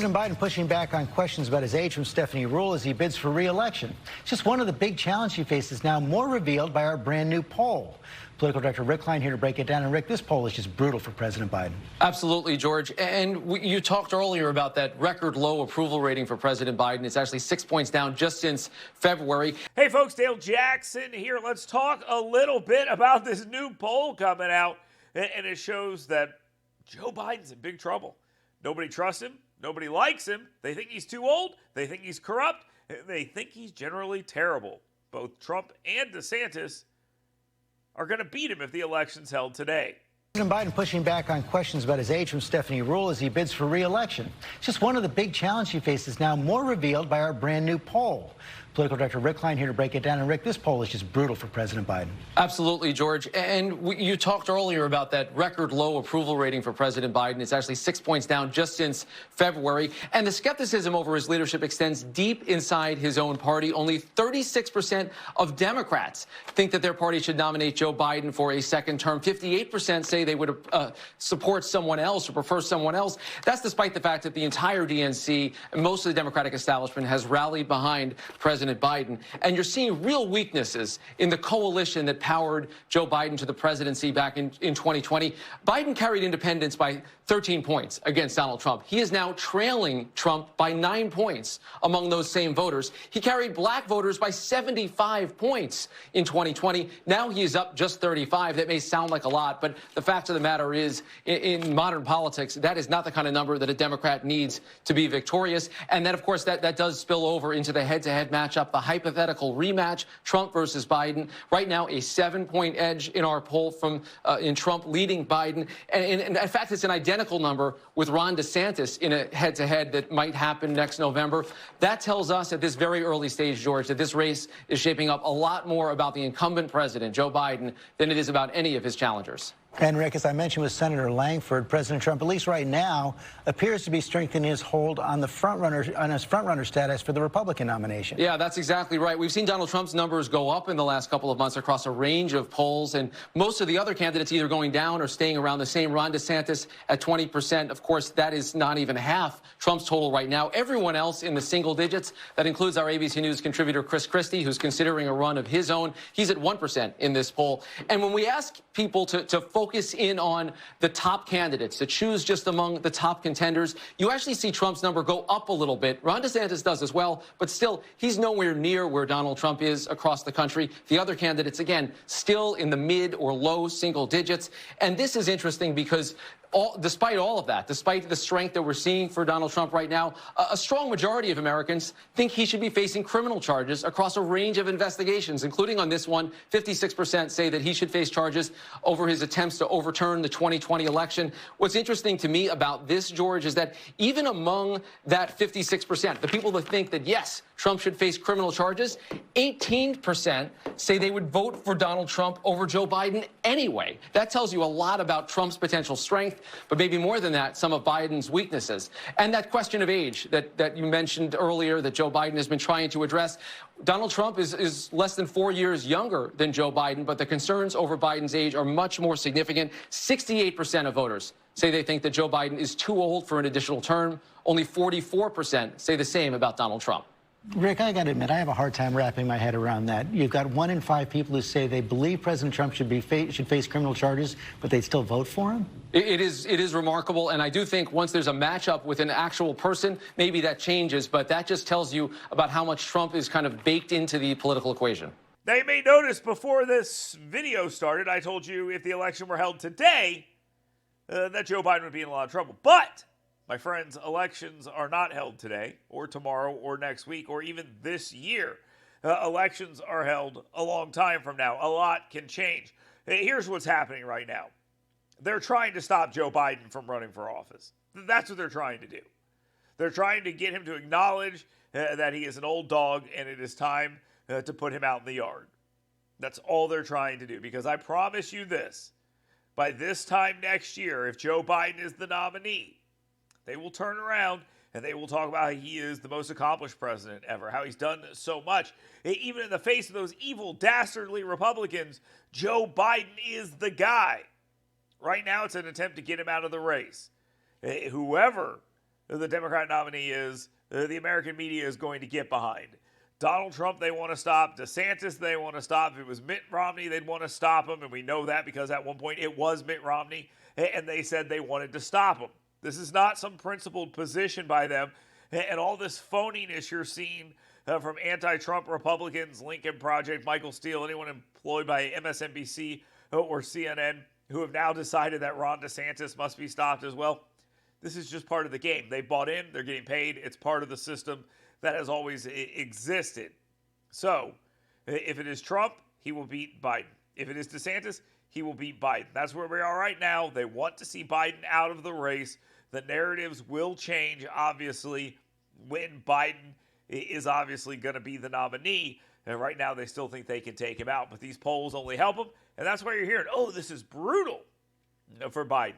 President Biden pushing back on questions about his age from Stephanie Ruhle as he bids for re-election. It's just one of the big challenges he faces now, more revealed by our brand new poll. Political director Rick Klein here to break it down. And Rick, this poll is just brutal for President Biden. Absolutely, George. And you talked earlier about that record low approval rating for President Biden. It's actually 6 points down just since February. Hey, folks, Dale Jackson here. Let's talk a little bit about this new poll coming out. And it shows that Joe Biden's in big trouble. Nobody trusts him. Nobody likes him. They think he's too old. They think he's corrupt. They think he's generally terrible. Both Trump and DeSantis are going to beat him if the election's held today. President Biden pushing back on questions about his age from Stephanie Ruhle as he bids for re-election. It's just one of the big challenges he faces now, more revealed by our brand new poll. Political director Rick Klein here to break it down. And Rick, this poll is just brutal for President Biden. Absolutely, George. And you talked earlier about that record low approval rating for President Biden. It's actually 6 points down just since February. And the skepticism over his leadership extends deep inside his own party. Only 36% of Democrats think that their party should nominate Joe Biden for a second term. 58% say they would support someone else or prefer someone else. That's despite the fact that the entire DNC and most of the Democratic establishment has rallied behind President Biden. And you're seeing real weaknesses in the coalition that powered Joe Biden to the presidency back in 2020. Biden carried independents by 13 points against Donald Trump. He is now trailing Trump by 9 points among those same voters. He carried black voters by 75 points in 2020. Now he is up just 35. That may sound like a lot, but the fact of the matter is, in modern politics, that is not the kind of number that a Democrat needs to be victorious. And then, of course, that does spill over into the head-to-head matchup, the hypothetical rematch, Trump versus Biden. Right now, a 7-point edge in our poll from in Trump leading Biden. And in fact, it's an identical number with Ron DeSantis in a head-to-head that might happen next November. That tells us at this very early stage, George, that this race is shaping up a lot more about the incumbent president, Joe Biden, than it is about any of his challengers. And Rick, as I mentioned with Senator Langford, President Trump, at least right now, appears to be strengthening his hold on his front-runner status for the Republican nomination. Yeah, that's exactly right. We've seen Donald Trump's numbers go up in the last couple of months across a range of polls, and most of the other candidates either going down or staying around the same. Ron DeSantis at 20%. Of course, that is not even half Trump's total right now. Everyone else in the single digits. That includes our ABC News contributor Chris Christie, who's considering a run of his own. He's at 1% in this poll. And when we ask people to focus in on the top candidates, to choose just among the top contenders, you actually see Trump's number go up a little bit. Ron DeSantis does as well, but still, he's nowhere near where Donald Trump is across the country. The other candidates, again, still in the mid or low single digits. And this is interesting because despite all of that, despite the strength that we're seeing for Donald Trump right now, a strong majority of Americans think he should be facing criminal charges across a range of investigations, including on this one. 56% say that he should face charges over his attempts to overturn the 2020 election. What's interesting to me about this, George, is that even among that 56%, the people that think that, yes, Trump should face criminal charges, 18% say they would vote for Donald Trump over Joe Biden anyway. That tells you a lot about Trump's potential strength, but maybe more than that, some of Biden's weaknesses. And that question of age that you mentioned earlier that Joe Biden has been trying to address. Donald Trump is less than 4 years younger than Joe Biden, but the concerns over Biden's age are much more significant. 68% of voters say they think that Joe Biden is too old for an additional term. Only 44% say the same about Donald Trump. Rick, I got to admit, I have a hard time wrapping my head around that. You've got 1 in 5 people who say they believe President Trump should face criminal charges, but they'd still vote for him? It is remarkable, and I do think once there's a matchup with an actual person, maybe that changes, but that just tells you about how much Trump is kind of baked into the political equation. Now, you may notice before this video started, I told you if the election were held today, that Joe Biden would be in a lot of trouble. But my friends, elections are not held today or tomorrow or next week or even this year. Elections are held a long time from now. A lot can change. Here's what's happening right now. They're trying to stop Joe Biden from running for office. That's what they're trying to do. They're trying to get him to acknowledge that he is an old dog and it is time to put him out in the yard. That's all they're trying to do, because I promise you this, by this time next year, if Joe Biden is the nominee, they will turn around and they will talk about how he is the most accomplished president ever, how he's done so much. Even in the face of those evil, dastardly Republicans, Joe Biden is the guy. Right now, it's an attempt to get him out of the race. Whoever the Democrat nominee is, the American media is going to get behind. Donald Trump, they want to stop. DeSantis, they want to stop. If it was Mitt Romney, they'd want to stop him. And we know that because at one point it was Mitt Romney, and they said they wanted to stop him. This is not some principled position by them. And all this phoniness you're seeing from anti-Trump Republicans, Lincoln Project, Michael Steele, anyone employed by MSNBC or CNN who have now decided that Ron DeSantis must be stopped as well. This is just part of the game. They bought in. They're getting paid. It's part of the system that has always existed. So, if it is Trump, he will beat Biden. If it is DeSantis, he will beat Biden. That's where we are right now. They want to see Biden out of the race. The narratives will change, obviously, when Biden is obviously going to be the nominee. And right now, they still think they can take him out. But these polls only help him. And that's why you're hearing, oh, this is brutal for Biden.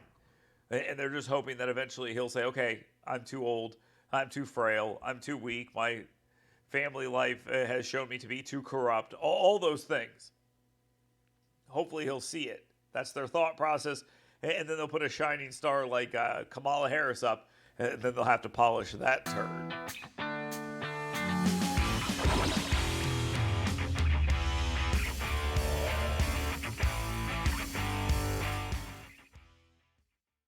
And they're just hoping that eventually he'll say, okay, I'm too old. I'm too frail. I'm too weak. My family life has shown me to be too corrupt. All those things. Hopefully he'll see it. That's their thought process. And then they'll put a shining star like Kamala Harris up. And then they'll have to polish that turd.